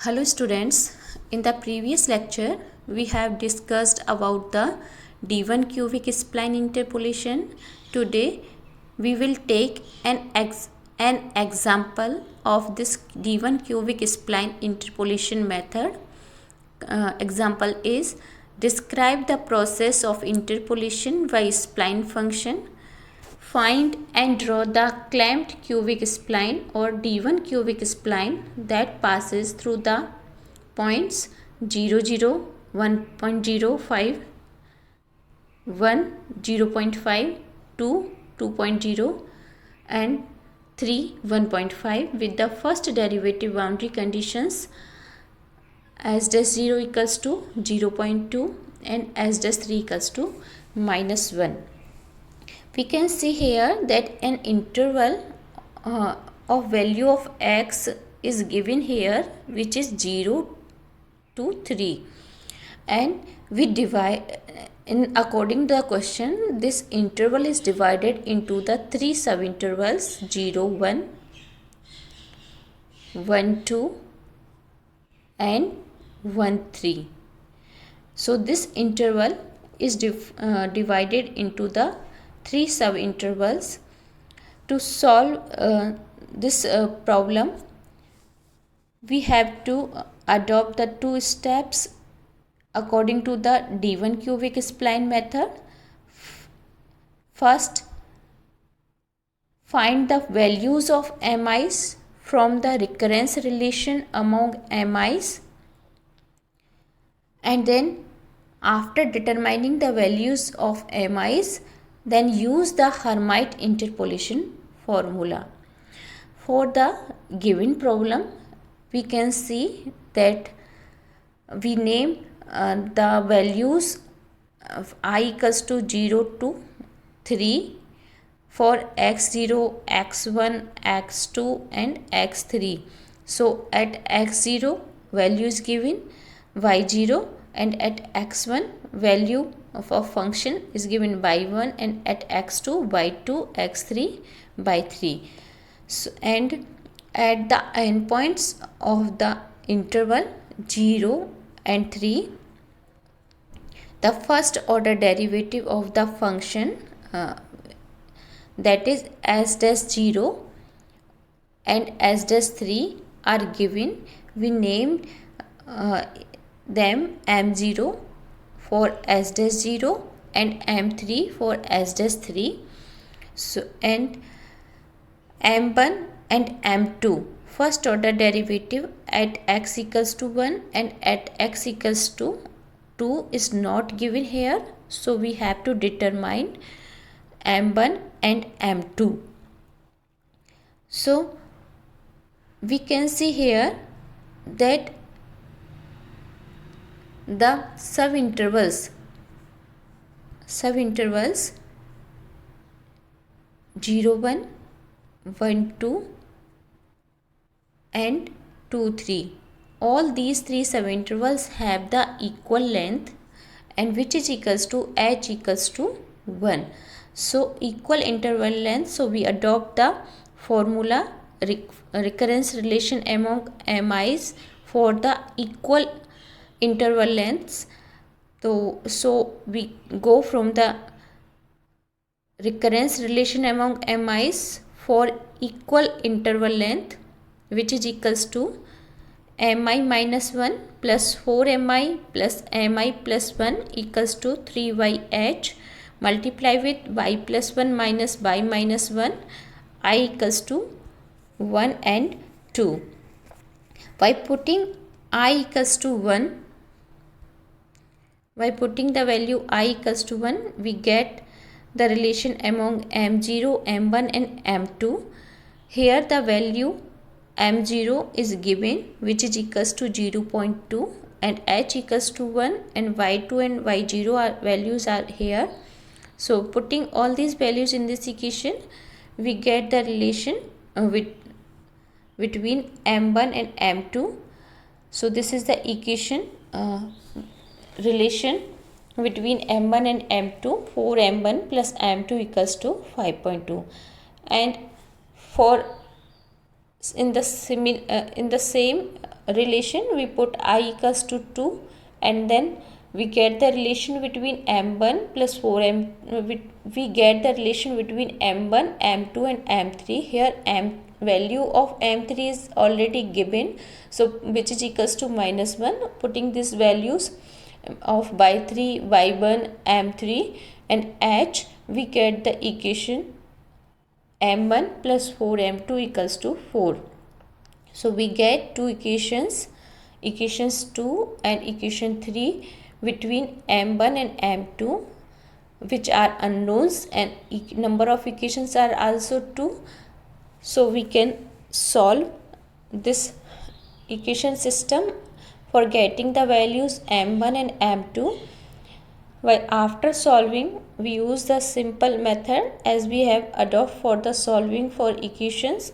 Hello students, in the previous lecture we have discussed about the D1 cubic spline interpolation. Today we will take an example of this D1 cubic spline interpolation method. Example is describe the process of interpolation by spline function. Find and draw the clamped cubic spline or D1 cubic spline that passes through the points 0, 0, 1.05, 1, 0.5, 2, 2.0 and 3, 1.5 with the first derivative boundary conditions as dash 0 equals to 0.2 and as dash 3 equals to -1. We can see here that an interval of value of x is given here, which is 0 to 3, and we divide according to the question. This interval is divided into the three subintervals 0, 1, 1, 2 and 1, 3. So this interval is divided into the three subintervals. To solve this problem, we have to adopt the two steps according to the D1 cubic spline method. First, find the values of mi's from the recurrence relation among mi's, and then after determining the values of mi's, then use the Hermite interpolation formula. For the given problem, we can see that we name the values of I equals to 0 to 3 for x0, x1, x2 and x3. So at x0 value is given y0, and at x1 value of a function is given by 1, and at x2 by 2, x3 by 3. So, and at the endpoints of the interval 0 and 3, the first order derivative of the function that is s dash 0 and s dash 3 are given. We named them m0 for s dash 0 and m3 for s dash 3. So and m1 and m2 first order derivative at x equals to 1 and at x equals to 2 is not given here, so we have to determine m1 and m2. So we can see here that the subintervals 0, 1, 1, 2 and 2, 3, all these three subintervals have the equal length, and which is equals to h equals to 1. So equal interval length, so we adopt the formula recurrence relation among mi's for the equal interval lengths. So we go from the recurrence relation among mi's for equal interval length, which is equals to mi minus 1 plus 4mi plus mi plus 1 equals to 3yh, multiply with y plus 1 minus y minus 1, I equals to 1 and 2. By putting I equals to 1, by putting the value I equals to 1, we get the relation among m0, m1 and m2. Here the value m0 is given, which is equals to 0.2, and h equals to 1, and y2 and y0 values are here. So putting all these values in this equation, we get the relation between m1 and m2. So this is the equation relation between m1 and m2, 4m1 plus m2 equals to 5.2. And for in the same relation, we put I equals to 2, and then we get the relation between m1 plus 4m. We get the relation between m1, m2 and m3. Here value of m3 is already given, so which is equals to -1. Putting these values of y3, y1, m3 and h, we get the equation m1 plus 4m2 equals to 4. So we get two equations, equations 2 and equation 3 between m1 and m2, which are unknowns, and number of equations are also 2. So we can solve this equation system for getting the values m1 and m2. While after solving, we use the simple method as we have adopted for the solving for equations.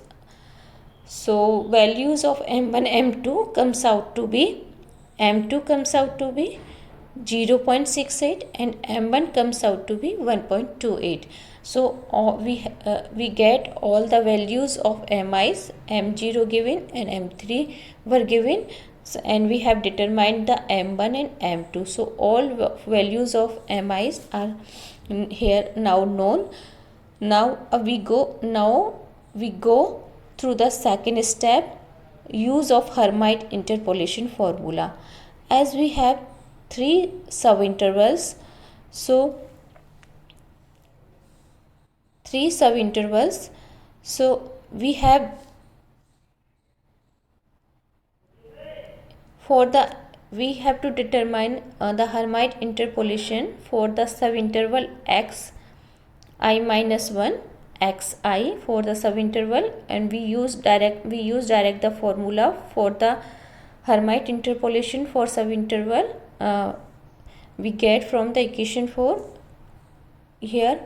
So values of m1 m2 comes out to be, m2 comes out to be 0.68 and m1 comes out to be 1.28. So we get all the values of mi's, m0 given and m3 were given. So, and we have determined the m1 and m2. So all values of mi's are here now known. Now we go through the second step, use of Hermite interpolation formula. As we have 3 subintervals, so 3 subintervals, so we have to determine the Hermite interpolation for the subinterval x I minus 1 xi for the subinterval, and we use direct the formula for the Hermite interpolation for subinterval. We get from the equation 4 here,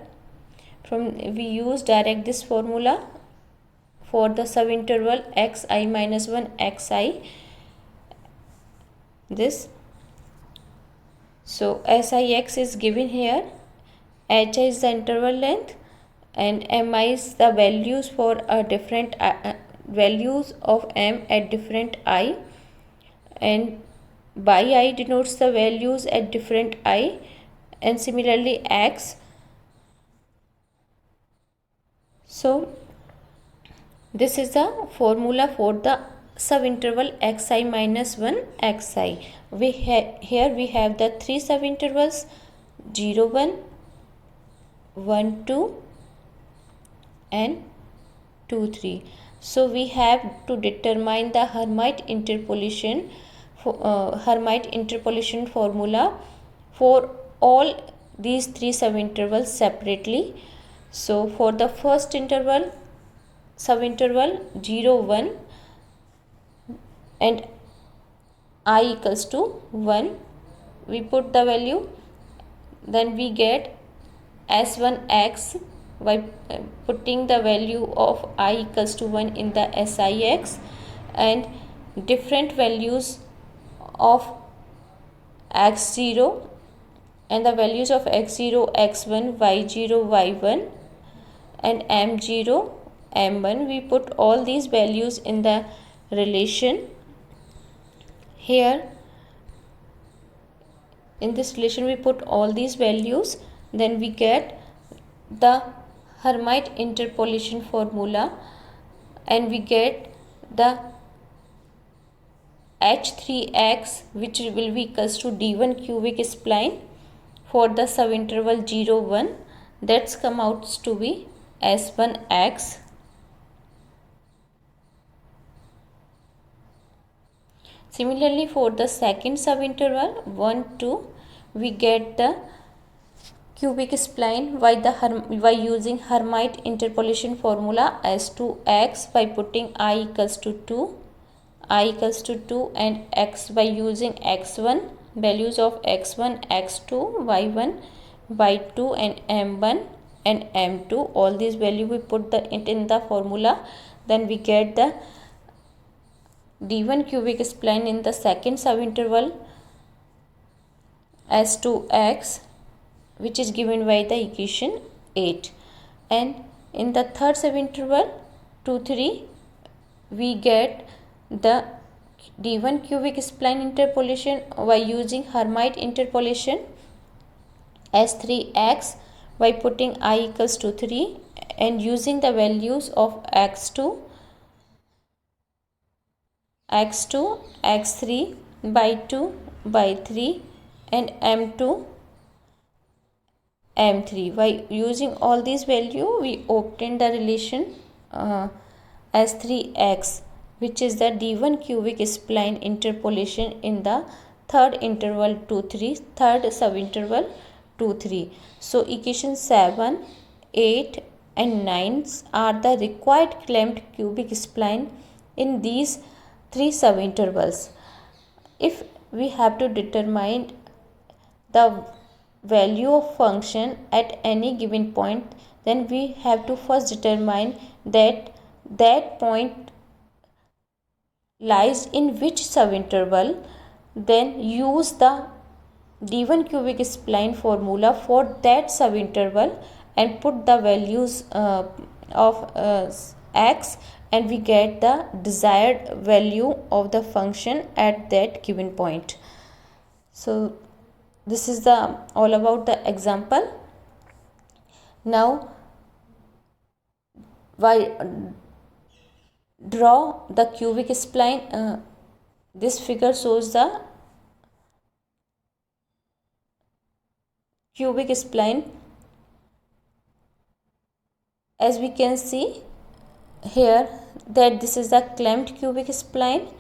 we use direct this formula for the subinterval xi minus 1 xi, this. So six is given here, hi is the interval length, and mi is the values for a different values of m at different I, and by I denotes the values at different I, and similarly x. So this is the formula for the subinterval xi minus 1 xi. Here we have the 3 subintervals 0 1 1 2 and 2 3. So we have to determine the Hermite interpolation formula for all these 3 subintervals separately. So for the first subinterval 0 1 and I equals to 1, we put the value, then we get s1x by putting the value of I equals to 1 in the six, and different values of x0 and the values of x0 x1 y0 y1 and m0 m1. We put all these values in the relation. Here in this relation we put all these values, then we get the Hermite interpolation formula, and we get the h3x, which will be equals to d1 cubic spline for the subinterval 0 1, that's come out to be s1x. Similarly for the second subinterval 1 2, we get the cubic spline by using Hermite interpolation formula s2x by putting I equals to 2 and x by using x1, values of x1 x2 y1 y2 and m1 and m2. All these value we put it in the formula, then we get the d1 cubic spline in the second subinterval s2x, which is given by the equation 8, and in the third subinterval 2 3, we get the D1 cubic spline interpolation by using Hermite interpolation, S3x by putting I equals to 3 and using the values of x2, x3 by 2 by 3 and m2, m3. By using all these values, we obtain the relation S3x, which is the D1 cubic spline interpolation in the third interval 2 3, third subinterval 2 3. So equation 7, 8 and 9 are the required clamped cubic spline in these three subintervals. If we have to determine the value of function at any given point, then we have to first determine that point lies in which subinterval, then use the D1 cubic spline formula for that subinterval and put the values of x, and we get the desired value of the function at that given point. So this is the all about the example. Now by draw the cubic spline. This figure shows the cubic spline. As we can see here that this is the clamped cubic spline